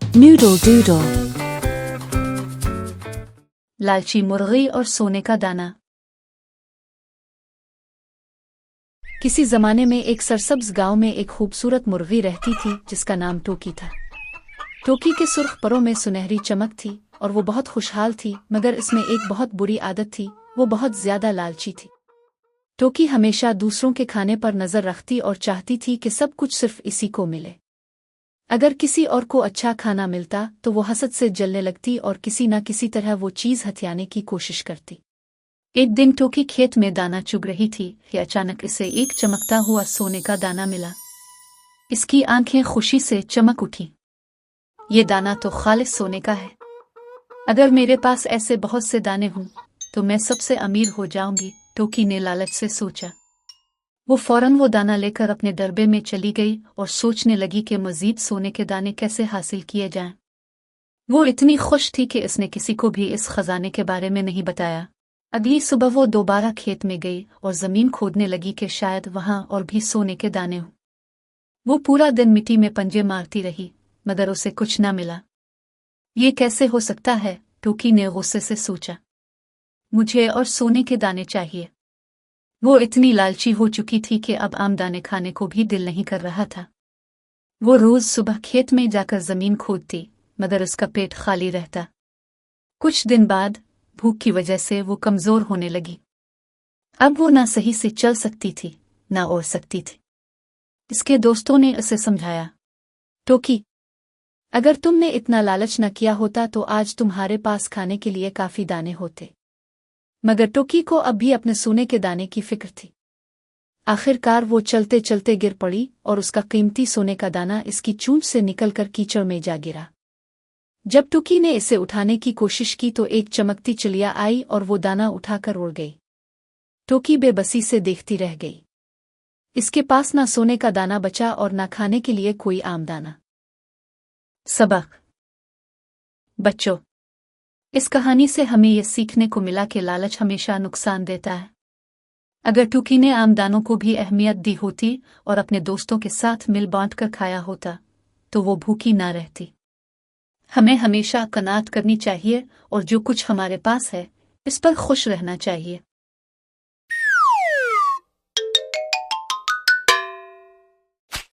Noodle doodle. लालची मुर्गी और सोने का दाना। किसी जमाने में एक सरसब्ज गांव में एक खूबसूरत मुर्गी रहती थी जिसका नाम टोकी था। टोकी के सुर्ख परों में सुनहरी चमक थी और वो बहुत खुशहाल थी, मगर इसमें एक बहुत बुरी आदत थी, वो बहुत ज्यादा लालची थी। टोकी हमेशा दूसरों के खाने पर नजर रखती और चाहती थी कि सब कुछ सिर्फ इसी को मिले। अगर किसी और को अच्छा खाना मिलता तो वो हसद से जलने लगती और किसी न किसी तरह वो चीज हथियाने की कोशिश करती। एक दिन टोकी खेत में दाना चुग रही थी कि अचानक इसे एक चमकता हुआ सोने का दाना मिला। इसकी आंखें खुशी से चमक उठी। ये दाना तो खालिस सोने का है। अगर मेरे पास ऐसे बहुत से दाने हों तो मैं सबसे अमीर हो जाऊंगी, टोकी ने लालच से सोचा। वो फौरन वो दाना लेकर अपने डरबे में चली गई और सोचने लगी कि मजीद सोने के दाने कैसे हासिल किए जाएं। वो इतनी खुश थी कि इसने किसी को भी इस खजाने के बारे में नहीं बताया। अगली सुबह वो दोबारा खेत में गई और जमीन खोदने लगी कि शायद वहां और भी सोने के दाने हों। वो पूरा दिन मिट्टी में पंजे मारती रही, मगर उसे कुछ न मिला। ये कैसे हो सकता है, टोकी ने गुस्से से सोचा। मुझे और सोने के दाने चाहिए। वो इतनी लालची हो चुकी थी कि अब आम दाने खाने को भी दिल नहीं कर रहा था। वो रोज सुबह खेत में जाकर जमीन खोदती, मगर उसका पेट खाली रहता। कुछ दिन बाद भूख की वजह से वो कमजोर होने लगी। अब वो ना सही से चल सकती थी, ना ओढ़ सकती थी। इसके दोस्तों ने उसे समझाया, टोकी, अगर तुमने इतना लालच न किया होता तो आज तुम्हारे पास खाने के लिए काफी दाने होते। मगर टोकी को अब भी अपने सोने के दाने की फिक्र थी। आखिरकार वो चलते चलते गिर पड़ी और उसका कीमती सोने का दाना इसकी चोंच से निकलकर कीचड़ में जा गिरा। जब टोकी ने इसे उठाने की कोशिश की तो एक चमकती चिड़िया आई और वो दाना उठाकर उड़ गई। टोकी बेबसी से देखती रह गई। इसके पास ना सोने का दाना बचा और ना खाने के लिए कोई आम दाना। सबक। बच्चों, इस कहानी से हमें यह सीखने को मिला कि लालच हमेशा नुकसान देता है। अगर टोकी ने आम दानों को भी अहमियत दी होती और अपने दोस्तों के साथ मिल बांट कर खाया होता तो वो भूखी ना रहती। हमें हमेशा कनात करनी चाहिए और जो कुछ हमारे पास है इस पर खुश रहना चाहिए।